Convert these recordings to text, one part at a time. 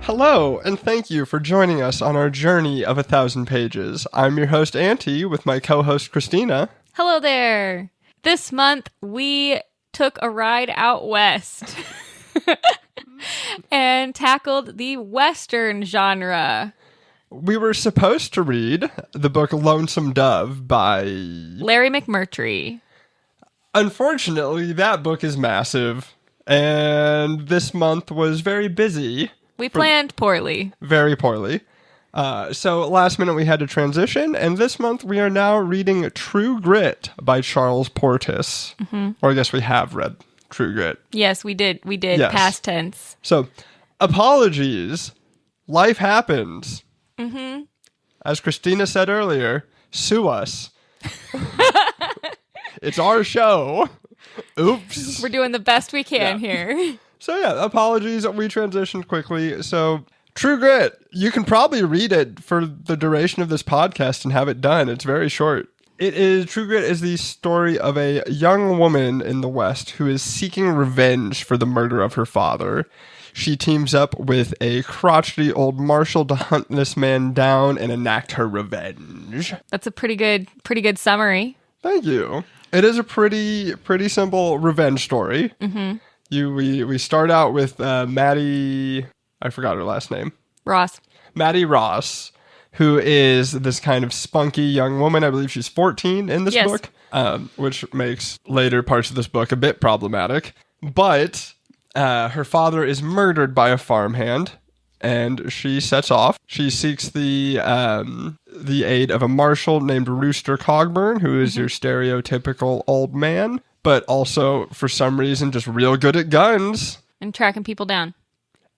Hello, and thank you for joining us on our journey of 1,000 pages. I'm your host, Anty, with my co-host, Christina. Hello there. This month, we took a ride out west and tackled the Western genre. We were supposed to read the book Lonesome Dove by Larry McMurtry. Unfortunately, that book is massive, and this month was very busy. We planned poorly. Very poorly. So last minute we had to transition, and this month we are now reading True Grit by Charles Portis. Mm-hmm. Or I guess we have read True Grit. Yes, we did. Yes. Past tense. So, apologies. Life happens. Mm-hmm. As Christina said earlier, sue us. It's our show. Oops. We're doing the best we can here. So yeah, apologies, we transitioned quickly. So, True Grit, you can probably read it for the duration of this podcast and have it done. It's very short. True Grit is the story of a young woman in the West who is seeking revenge for the murder of her father. She teams up with a crotchety old marshal to hunt this man down and enact her revenge. That's a pretty good summary. Thank you. It is a pretty simple revenge story. Mm-hmm. We start out with Maddie, I forgot her last name. Ross. Maddie Ross, who is this kind of spunky young woman. I believe she's 14 in this book, which makes later parts of this book a bit problematic. But her father is murdered by a farmhand, and she sets off. She seeks the aid of a marshal named Rooster Cogburn, who is your stereotypical old man, but also, for some reason, just real good at guns. And tracking people down.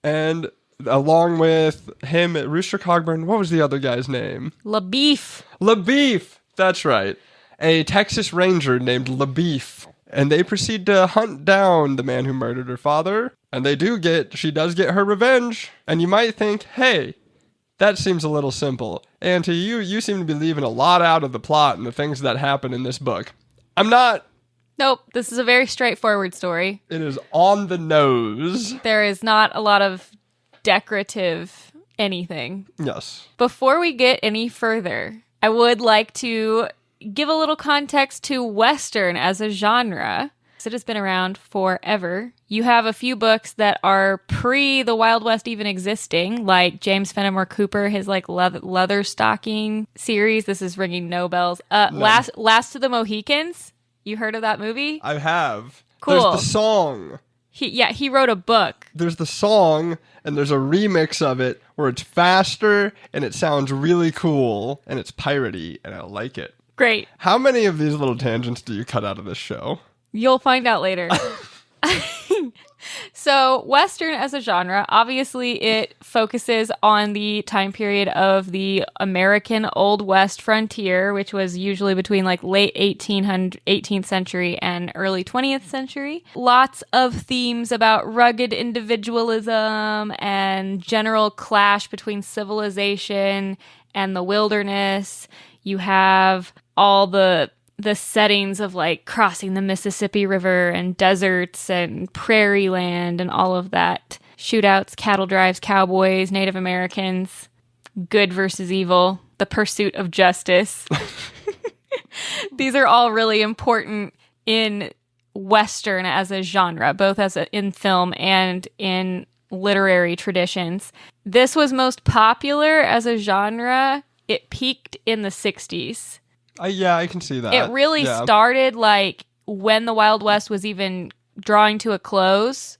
And along with him, Rooster Cogburn, what was the other guy's name? LaBeef. LaBeef, that's right. A Texas Ranger named LaBeef. And they proceed to hunt down the man who murdered her father. And she does get her revenge. And you might think, hey, that seems a little simple. Auntie, you seem to be leaving a lot out of the plot and the things that happen in this book. I'm not. Nope, this is a very straightforward story. It is on the nose. There is not a lot of decorative anything. Yes. Before we get any further, I would like to give a little context to Western as a genre. It has been around forever. You have a few books that are pre the Wild West even existing, like James Fenimore Cooper, his like leather stocking series. This is ringing no bells. No. Last of the Mohicans. You heard of that movie? I have. Cool. There's the song. He wrote a book. There's the song, and there's a remix of it where it's faster, and it sounds really cool, and it's piratey, and I like it. Great. How many of these little tangents do you cut out of this show? You'll find out later. So, Western as a genre, obviously it focuses on the time period of the American Old West frontier, which was usually between like late 18th century and early 20th century. Lots of themes about rugged individualism and general clash between civilization and the wilderness. You have all the settings of like crossing the Mississippi River and deserts and prairie land and all of that. Shootouts, cattle drives, cowboys, Native Americans, good versus evil, the pursuit of justice. These are all really important in Western as a genre, both in film and in literary traditions. This was most popular as a genre. It peaked in the 60s. Yeah, I can see that. It really started like when the Wild West was even drawing to a close,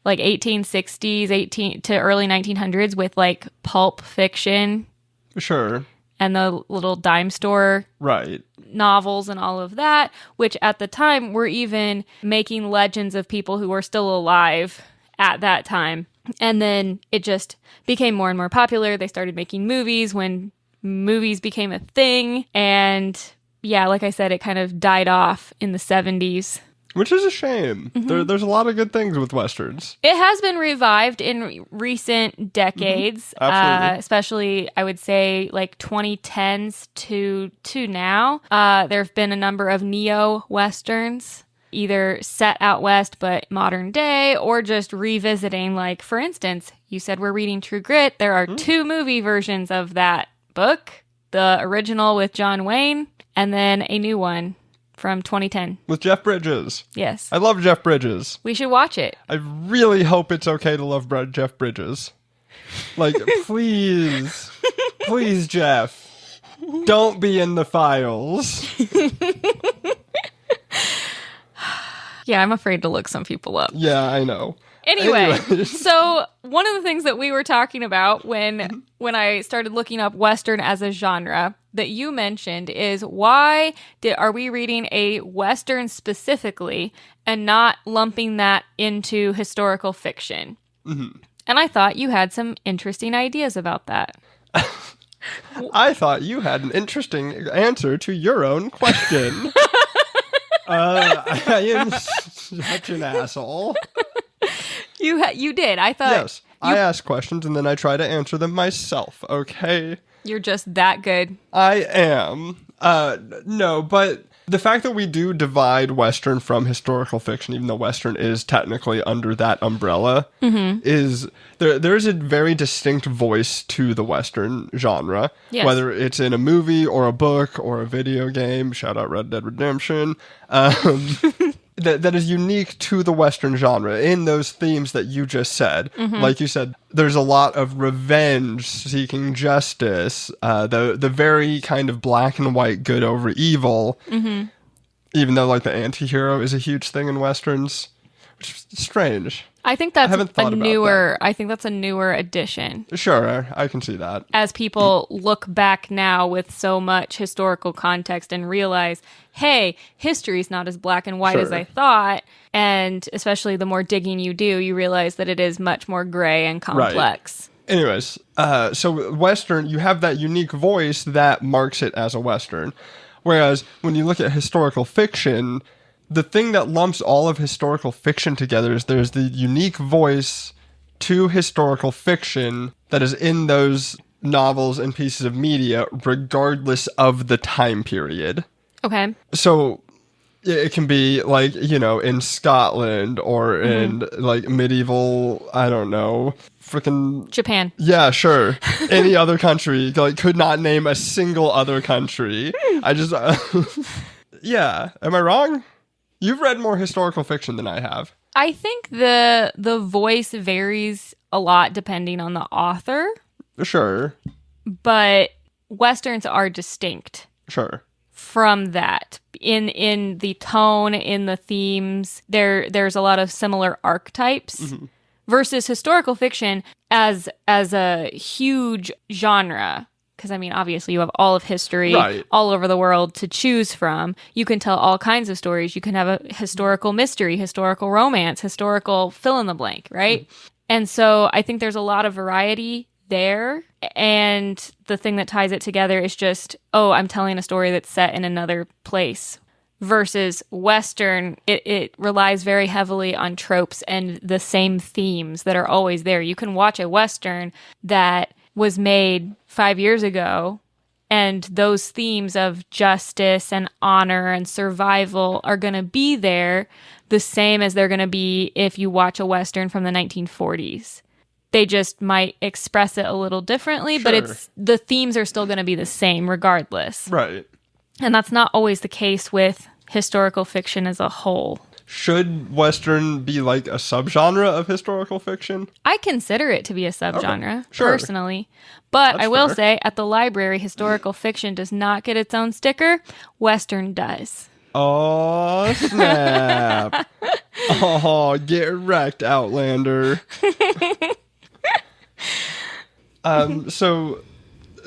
like 1860s, to early 1900s with like pulp fiction. Sure. And the little dime store novels and all of that, which at the time were even making legends of people who were still alive at that time. And then it just became more and more popular. They started making movies when movies became a thing, and yeah, like I said, it kind of died off in the 70s. Which is a shame. Mm-hmm. There's a lot of good things with Westerns. It has been revived in recent decades, especially, I would say, like 2010s to now. There have been a number of neo-Westerns either set out west but modern day, or just revisiting. Like, for instance, you said we're reading True Grit. There are 2 movie versions of that book. The original with John Wayne, and then a new one from 2010. With Jeff Bridges. Yes. I love Jeff Bridges. We should watch it. I really hope it's okay to love Jeff Bridges. Like, please. Please, Jeff. Don't be in the files. Yeah, I'm afraid to look some people up. Yeah, I know. Anyway, so one of the things that we were talking about when I started looking up Western as a genre that you mentioned is why are we reading a Western specifically and not lumping that into historical fiction? Mm-hmm. And I thought you had some interesting ideas about that. I thought you had an interesting answer to your own question. I am such an asshole. You did. I thought. Yes, I ask questions and then I try to answer them myself. Okay. You're just that good. I am. No, but the fact that we do divide Western from historical fiction, even though Western is technically under that umbrella, is there's a very distinct voice to the Western genre. Yes. Whether it's in a movie or a book or a video game, shout out Red Dead Redemption, that is unique to the Western genre in those themes that you just said. Mm-hmm. Like you said, there's a lot of revenge, seeking justice, the very kind of black and white good over evil, even though like the anti-hero is a huge thing in Westerns, which is strange. I think that's I think that's a newer addition. Sure, I can see that. As people look back now with so much historical context and realize, hey, history's not as black and white as I thought. And especially the more digging you do, you realize that it is much more gray and complex. Right. Anyways, so Western, you have that unique voice that marks it as a Western. Whereas when you look at historical fiction, the thing that lumps all of historical fiction together is there's the unique voice to historical fiction that is in those novels and pieces of media, regardless of the time period. Okay. So it can be like, you know, in Scotland or in like medieval, I don't know, freaking Japan. Yeah, sure. Any other country, like could not name a single other country. I just, yeah. Am I wrong? You've read more historical fiction than I have. I think the voice varies a lot depending on the author. Sure. But Westerns are distinct. Sure. From that. In the tone, in the themes, there's a lot of similar archetypes. Versus historical fiction as a huge genre. Because, I mean, obviously you have all of history all over the world to choose from. You can tell all kinds of stories. You can have a historical mystery, historical romance, historical fill-in-the-blank, right? And so I think there's a lot of variety there. And the thing that ties it together is just, oh, I'm telling a story that's set in another place. Versus Western, it relies very heavily on tropes and the same themes that are always there. You can watch a Western that was made 5 years ago, and those themes of justice and honor and survival are going to be there the same as they're going to be if you watch a Western from the 1940s. They just might express it a little differently, but the themes are still going to be the same regardless. Right. And that's not always the case with historical fiction as a whole. Should Western be like a subgenre of historical fiction? I consider it to be a subgenre, personally. But I will say, at the library, historical fiction does not get its own sticker. Western does. Oh, snap. Oh, get wrecked, Outlander. So,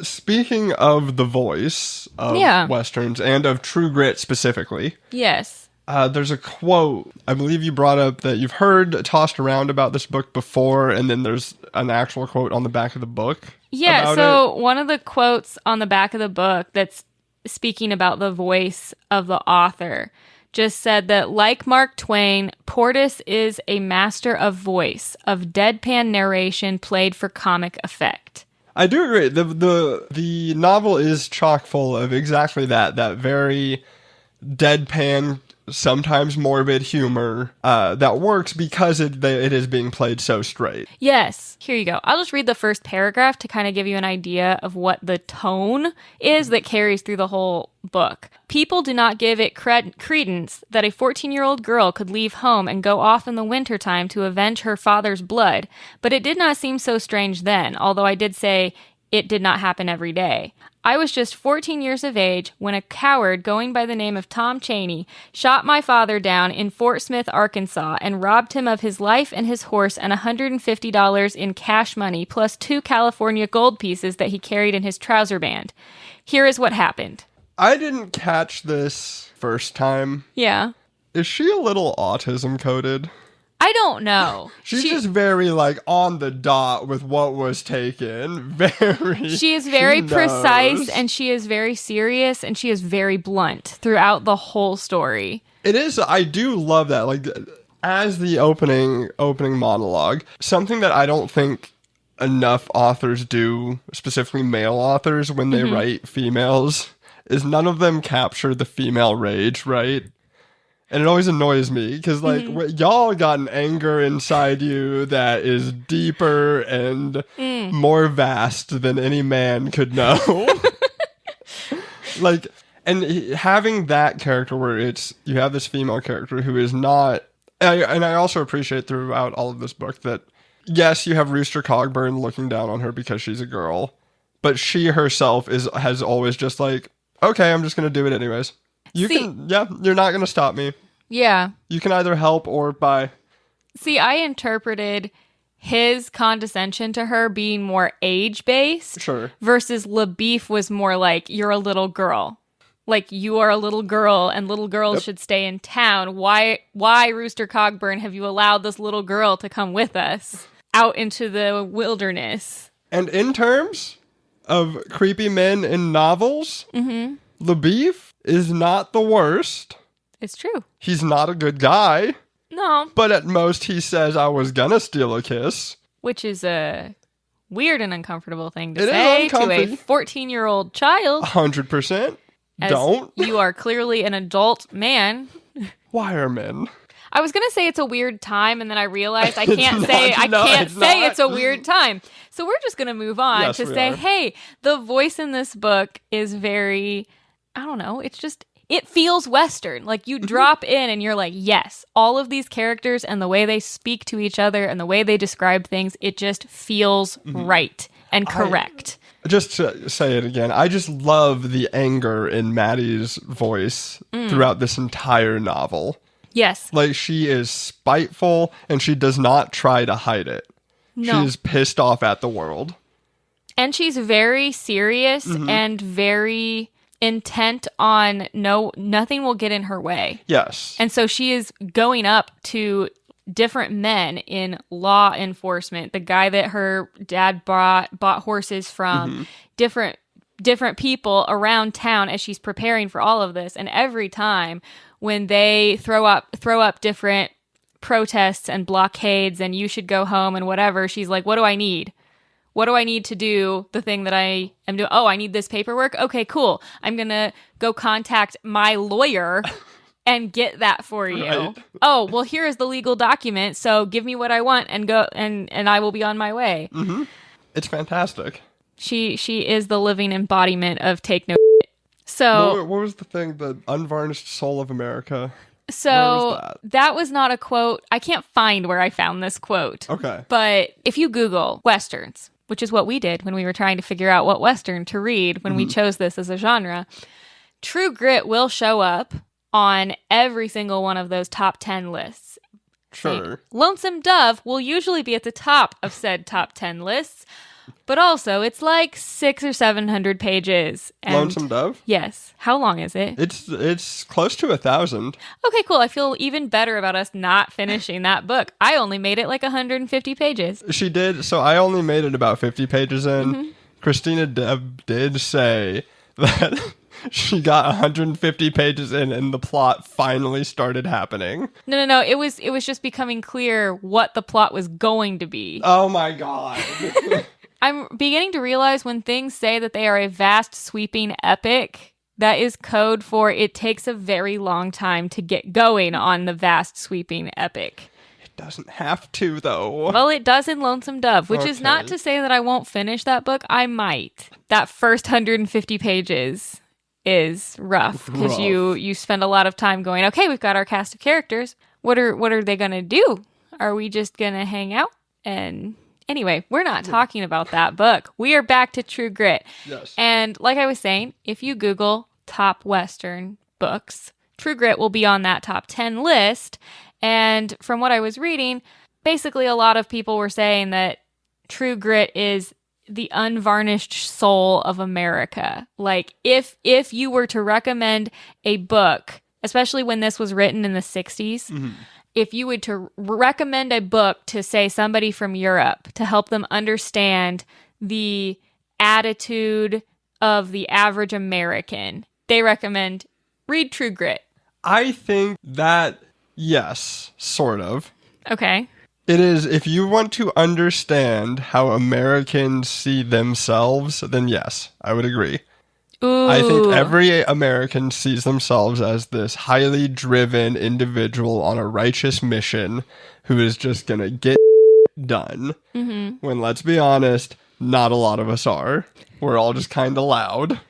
speaking of the voice of Westerns and of True Grit specifically. Yes. There's a quote, I believe you brought up that you've heard tossed around about this book before, and then there's an actual quote on the back of the book. Yeah, so one of the quotes on the back of the book that's speaking about the voice of the author just said that, like Mark Twain, Portis is a master of voice, of deadpan narration played for comic effect. I do agree. The novel is chock full of exactly that very deadpan sometimes morbid humor that works because it is being played so straight. Yes. Here you go. I'll just read the first paragraph to kind of give you an idea of what the tone is that carries through the whole book. People do not give it credence that a 14-year-old girl could leave home and go off in the wintertime to avenge her father's blood, but it did not seem so strange then, although I did say it did not happen every day. I was just 14 years of age when a coward going by the name of Tom Cheney shot my father down in Fort Smith, Arkansas, and robbed him of his life and his horse and $150 in cash money, plus 2 California gold pieces that he carried in his trouser band. Here is what happened. I didn't catch this first time. Yeah. Is she a little autism coded? I don't know. She's just very, like, on the dot with what was taken. She is very precise, and she is very serious, and she is very blunt throughout the whole story. It is. I do love that. Like, as the opening monologue, something that I don't think enough authors do, specifically male authors, when they write females, is none of them capture the female rage, right? And it always annoys me because, like, y'all got an anger inside you that is deeper and more vast than any man could know. Like, and having that character where you have this female character who is not, and I also appreciate throughout all of this book that, yes, you have Rooster Cogburn looking down on her because she's a girl, but she herself has always just like, okay, I'm just going to do it anyways. You're not going to stop me. Yeah. You can either help or buy. See, I interpreted his condescension to her being more age-based. Sure. Versus LaBeef was more like, you're a little girl. Like, you are a little girl and little girls should stay in town. Why, Rooster Cogburn, have you allowed this little girl to come with us out into the wilderness? And in terms of creepy men in novels, LaBeef is not the worst. It's true. He's not a good guy. No. But at most he says, I was gonna steal a kiss. Which is a weird and uncomfortable thing to say to a 14-year-old child. 100%. Don't. You are clearly an adult man. Why are men? I was gonna say it's a weird time, and then I realized I can't say it's a weird time. So we're just gonna move on to say, hey, the voice in this book is very, I don't know, it feels Western. Like, you drop in and you're like, yes, all of these characters and the way they speak to each other and the way they describe things, it just feels right and correct. Just to say it again, I just love the anger in Maddie's voice throughout this entire novel. Yes. Like, she is spiteful and she does not try to hide it. No. She is pissed off at the world. And she's very serious and very intent on nothing will get in her way. Yes. And so she is going up to different men in law enforcement, the guy that her dad bought horses from, different people around town as she's preparing for all of this. And every time when they throw up different protests and blockades and you should go home and whatever, she's like, what do I need? What do I need to do the thing that I am doing? Oh, I need this paperwork? Okay, cool. I'm going to go contact my lawyer and get that for you. Right. Oh, well, here is the legal document, so give me what I want and go, and I will be on my way. It's fantastic. She is the living embodiment of take no So what was the thing? The unvarnished soul of America? So that was not a quote. I can't find where I found this quote. Okay. But if you Google Westerns, which is what we did when we were trying to figure out what Western to read when we chose this as a genre, True Grit will show up on every single one of those top 10 lists. Sure. Lonesome Dove will usually be at the top of said top 10 lists, but also it's like 600 or 700 pages. And Lonesome Dove? Yes. How long is it? It's close to 1,000. Okay, cool. I feel even better about us not finishing that book. I only made it like 150 pages. She did. So I only made it about 50 pages in. Christina did say that she got 150 pages in and the plot finally started happening. No. It was just becoming clear what the plot was going to be. Oh my God. I'm beginning to realize when things say that they are a vast, sweeping epic, That is code for it takes a very long time to get going on the vast sweeping epic. It doesn't have to, though. Well, it does in Lonesome Dove, which is not to say that I won't finish that book. I might. That first 150 pages is rough because you spend a lot of time going, okay, we've got our cast of characters. What are they going to do? Are we just going to hang out? And anyway, we're not talking about that book. We are back to True Grit. Yes. And like I was saying, if you Google top Western books, True Grit will be on that top 10 list. And from what I was reading, basically a lot of people were saying that True Grit is the unvarnished soul of America. Like if you were to recommend a book, especially when this was written in the 60s, if you would to recommend a book to, say, somebody from Europe to help them understand the attitude of the average American, they recommend read True Grit. I think that, yes, sort of. Okay. It is, if you want to understand how Americans see themselves, then yes, I would agree. Ooh. I think every American sees themselves as this highly driven individual on a righteous mission who is just going to get done. Mm-hmm. When, let's be honest, not a lot of us are. We're all just kind of loud.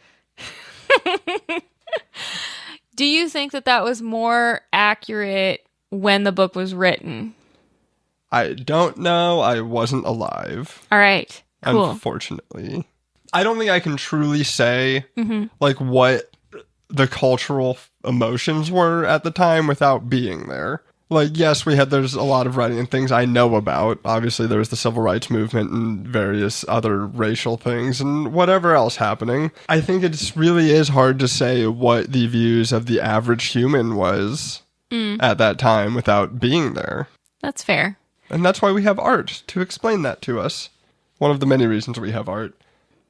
Do you think that was more accurate when the book was written? I don't know. I wasn't alive. All right. Cool. Unfortunately. I don't think I can truly say like what the cultural emotions were at the time without being there. Like, yes, there's a lot of writing and things I know about. Obviously, there was the civil rights movement and various other racial things and whatever else happening. I think it really is hard to say what the views of the average human was at that time without being there. That's fair. And that's why we have art to explain that to us. One of the many reasons we have art.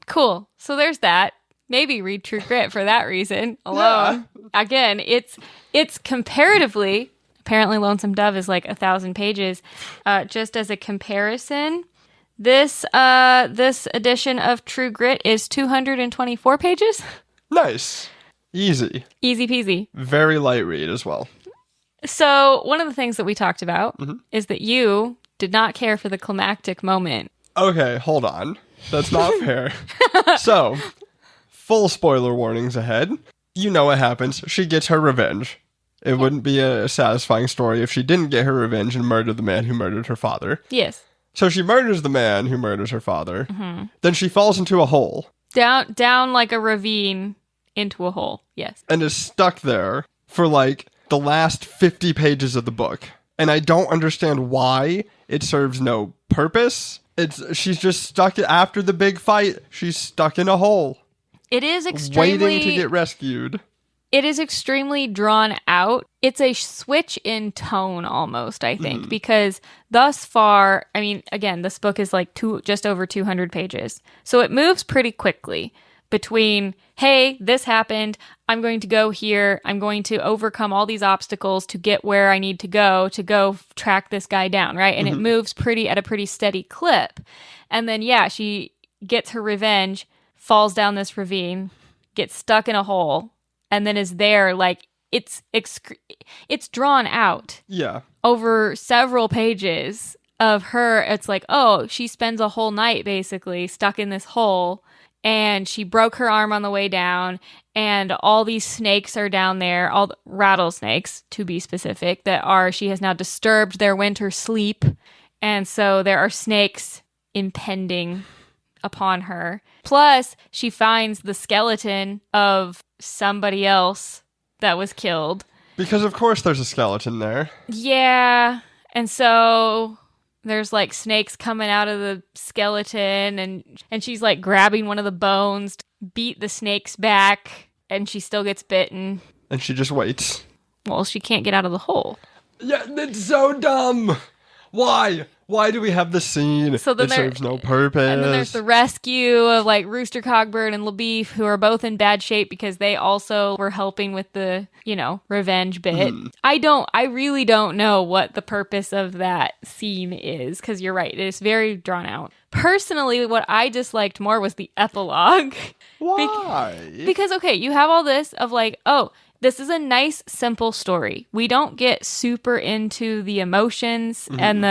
Cool. So there's that. Maybe read True Grit for that reason alone. Yeah. Again, it's comparatively, apparently Lonesome Dove is like 1,000 pages. Just as a comparison, this edition of True Grit is 224 pages. Nice. Easy. Easy peasy. Very light read as well. So one of the things that we talked about is that you did not care for the climactic moment. Okay, hold on. That's not fair. So, full spoiler warnings ahead. You know what happens. She gets her revenge. It wouldn't be a satisfying story if she didn't get her revenge and murder the man who murdered her father. Yes. So she murders the man who murders her father. Then she falls into a hole. Down like a ravine into a hole. Yes. And is stuck there for like the last 50 pages of the book. And I don't understand why. It serves no purpose. She's just stuck after the big fight. She's stuck in a hole. It is extremely... waiting to get rescued. It is extremely drawn out. It's a switch in tone almost, I think, because thus far, I mean, again, this book is like just over 200 pages. So it moves pretty quickly between, hey, this happened, I'm going to go here, I'm going to overcome all these obstacles to get where I need to go track this guy down, right? And it moves at a pretty steady clip. And then, yeah, she gets her revenge, falls down this ravine, gets stuck in a hole, and then is there, like, it's drawn out. Yeah. Over several pages of her. It's like, oh, she spends a whole night basically stuck in this hole, and she broke her arm on the way down, and all these snakes are down there, all the rattlesnakes, to be specific, she has now disturbed their winter sleep, and so there are snakes impending upon her. Plus, she finds the skeleton of somebody else that was killed. Because of course there's a skeleton there. Yeah, and so there's like snakes coming out of the skeleton, and she's like grabbing one of the bones to beat the snakes back, and she still gets bitten. And she just waits. Well, she can't get out of the hole. Yeah, that's so dumb. Why? Why do we have this scene? It serves no purpose. And then there's the rescue of like Rooster Cogburn and LaBeef, who are both in bad shape because they also were helping with the, revenge bit. I really don't know what the purpose of that scene is, because you're right, it is very drawn out. Personally, what I disliked more was the epilogue. Why? Because, okay, you have all this of like, oh, this is a nice, simple story. We don't get super into the emotions and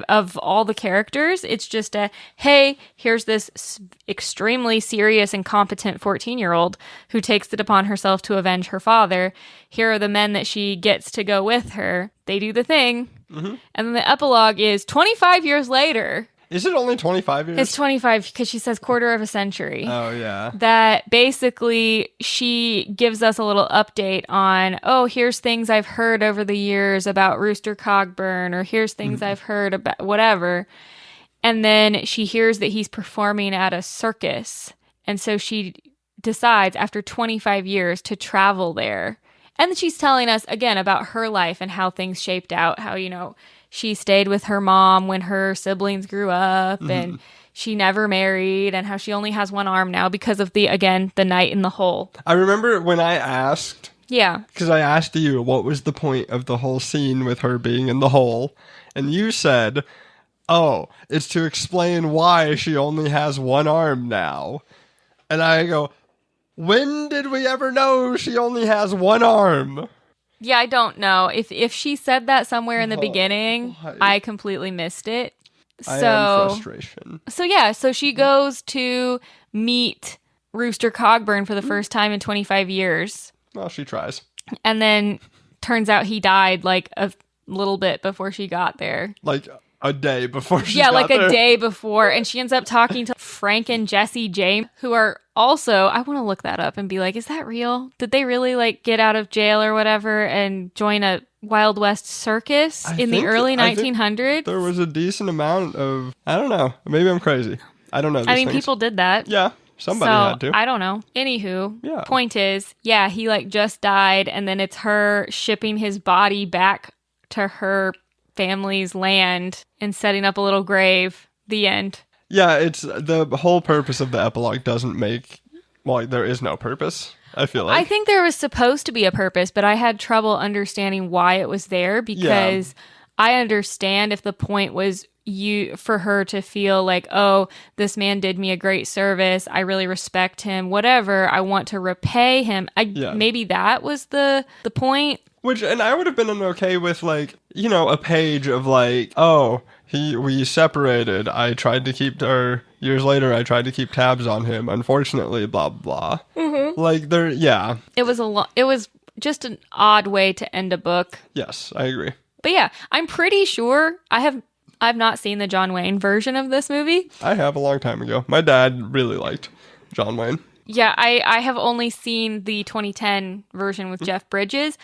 of all the characters. It's just hey, here's this extremely serious and competent 14-year-old who takes it upon herself to avenge her father. Here are the men that she gets to go with her. They do the thing. And then the epilogue is 25 years later. Is it only 25 years? It's 25 because she says quarter of a century. Oh, yeah. That basically she gives us a little update on, oh, here's things I've heard over the years about Rooster Cogburn, or here's things I've heard about whatever. And then she hears that he's performing at a circus. And so she decides after 25 years to travel there. And she's telling us again about her life and how things shaped out, how, she stayed with her mom when her siblings grew up and she never married, and how she only has one arm now because of the night in the hole. I remember when I asked. Yeah. Because I asked you what was the point of the whole scene with her being in the hole. And you said, oh, it's to explain why she only has one arm now. And I go, when did we ever know she only has one arm? Yeah, I don't know. If she said that somewhere in the beginning, I completely missed it. I am frustration. So she goes to meet Rooster Cogburn for the first time in 25 years. Well, she tries. And then turns out he died like a little bit before she got there. Like a day before she got there. Yeah, like a day before. And she ends up talking to Frank and Jesse James, who are also, I want to look that up and be like, is that real? Did they really like get out of jail or whatever and join a Wild West circus in the early 1900s? There was a decent amount of, I don't know, maybe I'm crazy. I don't know these things. People did that. Yeah, somebody had to. I don't know. Anywho, point is, he like just died, and then it's her shipping his body back to her family's land and setting up a little grave. The end. Yeah, it's the whole purpose of the epilogue doesn't make, well, there is no purpose, I feel like. I think there was supposed to be a purpose, but I had trouble understanding why it was there, because I understand if the point was for her to feel like, oh, this man did me a great service, I really respect him, whatever, I want to repay him. Maybe that was the point. And I would have been okay with, like, a page of, like, oh, we separated. I tried to keep, years later, I tried to keep tabs on him. Unfortunately, blah, blah. Like, It was just an odd way to end a book. Yes, I agree. But yeah, I'm pretty sure I've not seen the John Wayne version of this movie. I have a long time ago. My dad really liked John Wayne. Yeah, I have only seen the 2010 version with Jeff Bridges.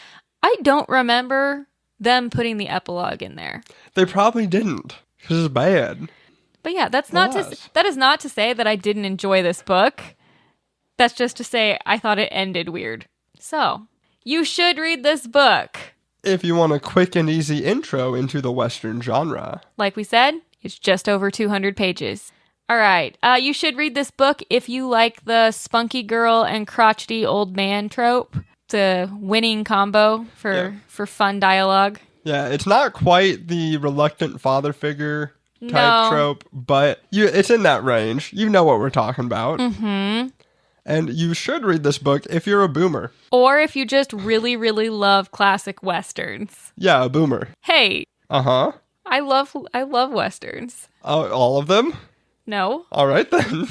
I don't remember them putting the epilogue in there. They probably didn't, because it's bad. But yeah, that is not to say that I didn't enjoy this book. That's just to say I thought it ended weird. So, you should read this book. If you want a quick and easy intro into the Western genre. Like we said, it's just over 200 pages. All right, you should read this book if you like the spunky girl and crotchety old man trope. It's a winning combo for fun dialogue. Yeah, it's not quite the reluctant father figure type trope, but it's in that range. You know what we're talking about. Mm-hmm. And you should read this book if you're a boomer. Or if you just really, really love classic Westerns. Yeah, a boomer. Hey. Uh-huh. I love Westerns. All of them? No. All right, then.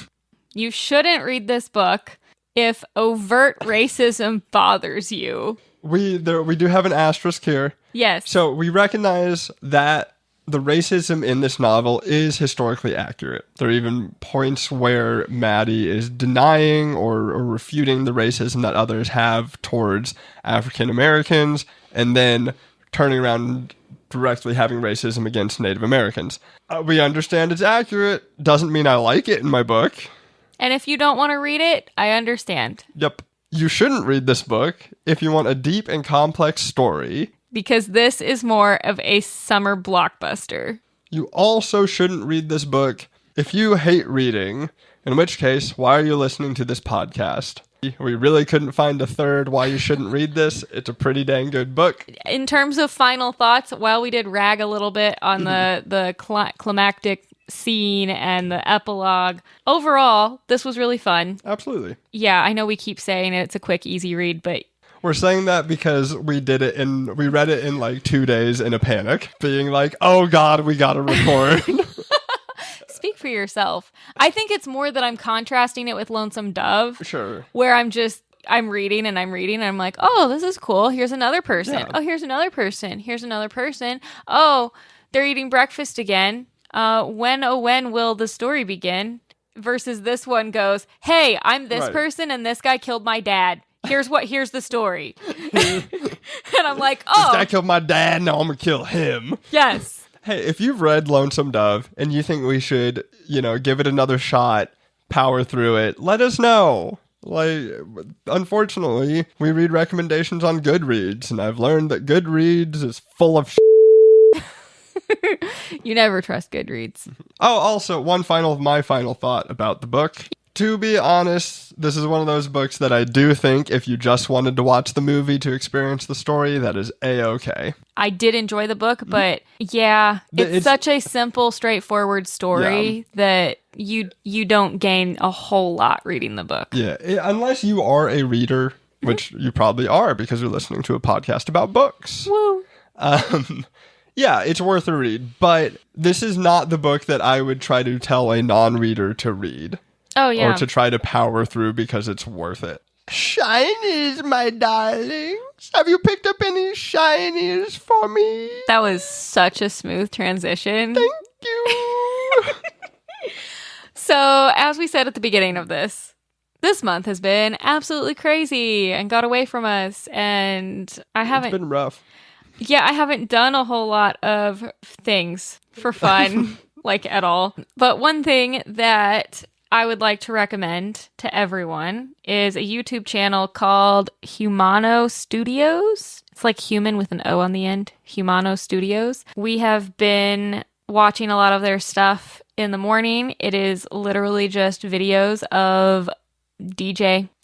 You shouldn't read this book if overt racism bothers you. We do have an asterisk here. Yes. So we recognize that the racism in this novel is historically accurate. There are even points where Maddie is denying or refuting the racism that others have towards African Americans, and then turning around directly having racism against Native Americans. We understand it's accurate. Doesn't mean I like it in my book. And if you don't want to read it, I understand. Yep. You shouldn't read this book if you want a deep and complex story. Because this is more of a summer blockbuster. You also shouldn't read this book if you hate reading, in which case, why are you listening to this podcast? We really couldn't find a third why you shouldn't read this. It's a pretty dang good book. In terms of final thoughts, while we did rag a little bit on the climactic scene and the epilogue. Overall, this was really fun. Absolutely. Yeah, I know we keep saying it's a quick, easy read, but we're saying that because we read it in like 2 days in a panic, being like, oh God, we gotta record. Speak for yourself. I think it's more that I'm contrasting it with Lonesome Dove. Sure. Where I'm reading and I'm like, oh, this is cool. Here's another person. Yeah. Oh, here's another person. Here's another person. Oh, they're eating breakfast again. When will the story begin? Versus this one goes, hey, I'm this person and this guy killed my dad. Here's the story. And I'm like, oh. This guy killed my dad, now I'm gonna kill him. Yes. Hey, if you've read Lonesome Dove and you think we should, give it another shot, power through it, let us know. Like, unfortunately, we read recommendations on Goodreads, and I've learned that Goodreads is full of You never trust Goodreads. Oh, also, my final thought about the book. To be honest, this is one of those books that I do think if you just wanted to watch the movie to experience the story, that is A-okay. I did enjoy the book, but yeah, it's such a simple, straightforward story that you don't gain a whole lot reading the book. Yeah, unless you are a reader, which you probably are because you're listening to a podcast about books. Woo! Yeah, it's worth a read, but this is not the book that I would try to tell a non-reader to read. Oh, yeah. Or to try to power through because it's worth it. Shinies, my darlings. Have you picked up any shinies for me? That was such a smooth transition. Thank you. So, as we said at the beginning of this month has been absolutely crazy and got away from us. And it's been rough. Yeah, I haven't done a whole lot of things for fun, like at all. But one thing that I would like to recommend to everyone is a YouTube channel called Humano Studios. It's like human with an O on the end. Humano Studios. We have been watching a lot of their stuff in the morning. It is literally just videos of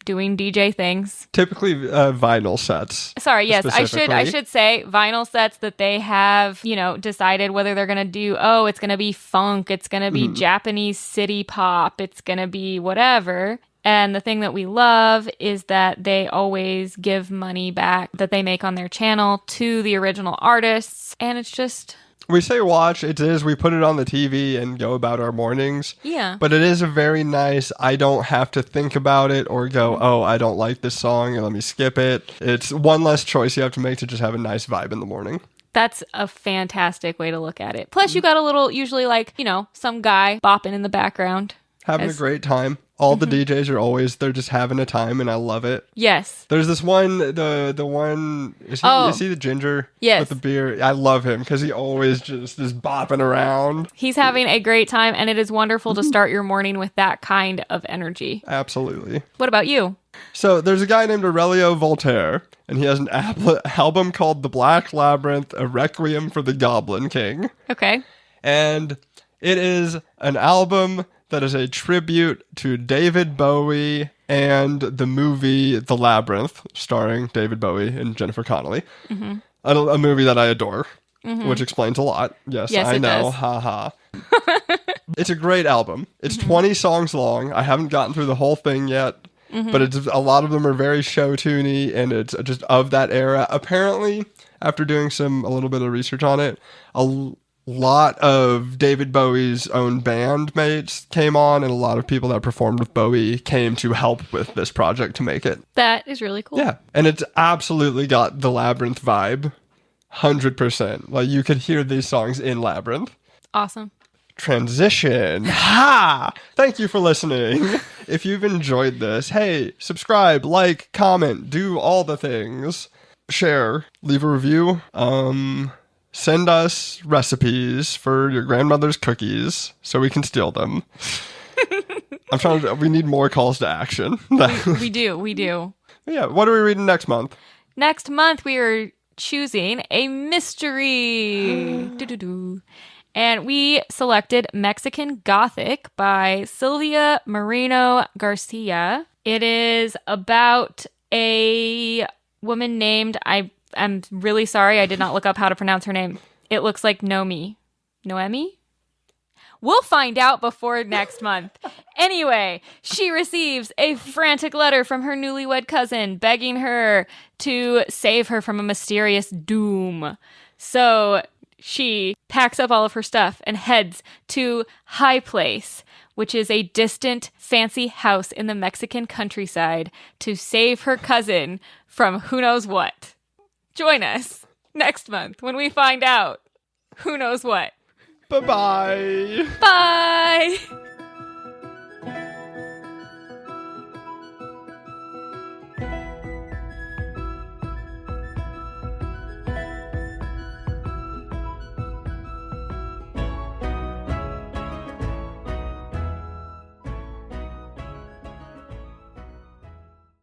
doing DJ things. Typically vinyl sets. Sorry, yes, I should say vinyl sets that they have, decided whether they're going to do, it's going to be funk, it's going to be Japanese city pop, it's going to be whatever. And the thing that we love is that they always give money back that they make on their channel to the original artists. And it's just... We say watch, we put it on the TV and go about our mornings. Yeah. But it is a very nice, I don't have to think about it or go, I don't like this song and let me skip it. It's one less choice you have to make to just have a nice vibe in the morning. That's a fantastic way to look at it. Plus, you got a little, usually some guy bopping in the background. Having a great time. All the DJs are always, they're just having a time, and I love it. Yes. There's this one, the one, is he the ginger? Yes. With the beard? I love him, because he always just is bopping around. He's having a great time, and it is wonderful to start your morning with that kind of energy. Absolutely. What about you? So, there's a guy named Aurelio Voltaire, and he has an album called The Black Labyrinth, A Requiem for the Goblin King. Okay. And it is an album that is a tribute to David Bowie and the movie The Labyrinth, starring David Bowie and Jennifer Connelly. Mm-hmm. A movie that I adore, which explains a lot. Yes I know. Does. Ha. It's a great album. It's 20 songs long. I haven't gotten through the whole thing yet, but a lot of them are very show-tuney, and it's just of that era. Apparently, after doing a little bit of research on it, a lot of David Bowie's own bandmates came on, and a lot of people that performed with Bowie came to help with this project to make it. That is really cool. Yeah, and it's absolutely got the Labyrinth vibe, 100%. Like, you could hear these songs in Labyrinth. Awesome. Transition. Ha! Thank you for listening. If you've enjoyed this, hey, subscribe, like, comment, do all the things. Share, leave a review. Send us recipes for your grandmother's cookies so we can steal them. We need more calls to action. We do. Yeah, what are we reading next month? Next month we are choosing a mystery. And we selected Mexican Gothic by Silvia Moreno Garcia. It is about a woman named, I'm really sorry, I did not look up how to pronounce her name. It looks like Noemi. We'll find out before next month. Anyway, she receives a frantic letter from her newlywed cousin begging her to save her from a mysterious doom. So she packs up all of her stuff and heads to High Place, which is a distant, fancy house in the Mexican countryside, to save her cousin from who knows what. Join us next month when we find out who knows what. Bye-bye. Bye!